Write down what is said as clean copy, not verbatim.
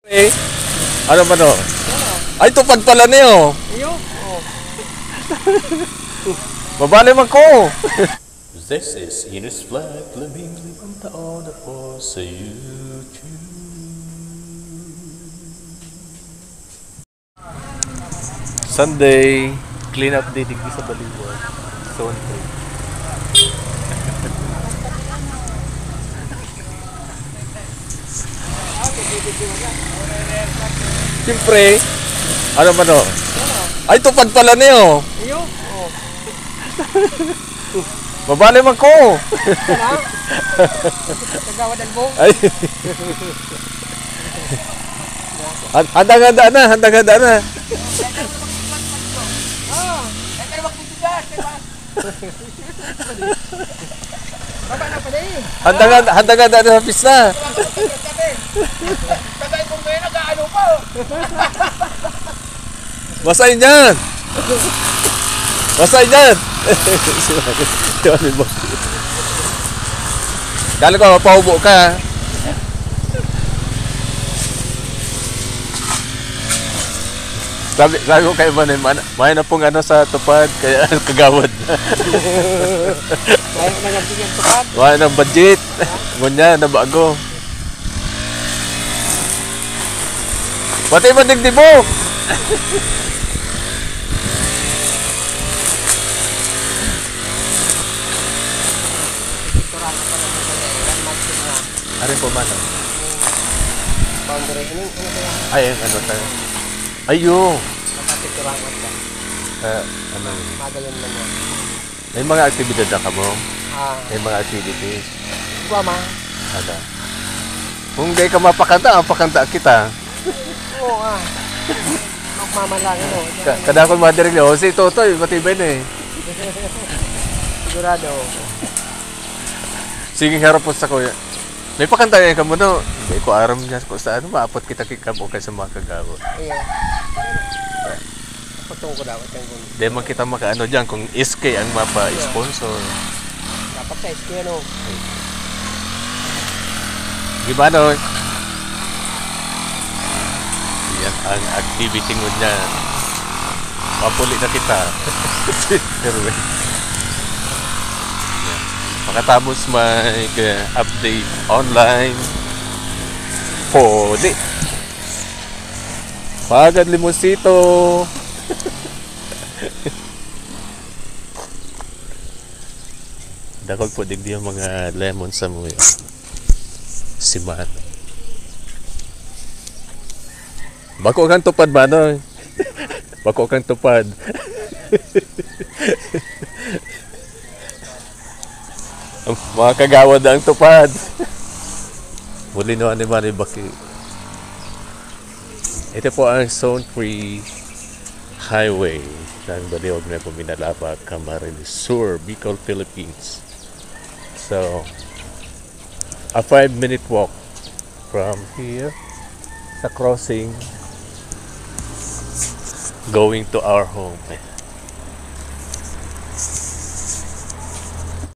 Eh, ano ba no? Ay, tupad pala niyo. Iyo? Oh. Babali man ko. This is Ines Flag, limang taon na po sa YouTube. Sunday, clean up day digdi sa Baliwan. Zone 3. Siyempre, ano ba no? Ay, tupad pala niyo. Iyo? Oh. Babali man ko. Sana? Kagawadan mo? Ay. Handang-handa na, handang-handa na. Baba na pala eh. Handang-handa na sa pista. Tagay kong ngayon nag-ano pa. Basahin yan. Basahin yan. Kala ko, mapaubo ka. Sabi ko kayo man, may na pong ano sa tupad, kaya kagawad na. Kaya ko nagagin yung tupad. May na budget. Ngunya, na bago. Pati ba digdi mo? Arin po man. Boundary. Ano kaya? Ay, ano tayo? Ayo. Kapatiturangan ka. Ano? Magayon man yan. May mga aktibidad na ka mo? May mga activities. Ikaw ma? Ano? Kung di ka mapakanta, mapakanta kita. Oo magmamalangin o. Kada ko madirig niyo, si Totoy, matibay na eh. Sigurado. Sige, harap po sa kuya. May pakanta yan ka mo no? Hindi ko aram niya kung saan, maapot kita kikam o kay sa mga kagawa. Iya. Patong ko dapat yung kung. Di man kita makaano dyan kung SK ang mapa-sponsor. Dapat sa SK ano. Gimana? Yan ang activity mo niya. Papuli na kita. Pero makatapos may update online. Pwede. Pagad limosito. Dakol po digdi yung mga lemon sa mo yun. Simat. Bako kang tupad ba no? Bako kang tupad. Mga kagawad ang tupad. Muli no ani mani baki. Ito po ang Zone 3 Highway ng Baliwag na po Minalaba, Camarines Sur, Bicol, Philippines. So, a 5-minute walk from here sa crossing going to our home.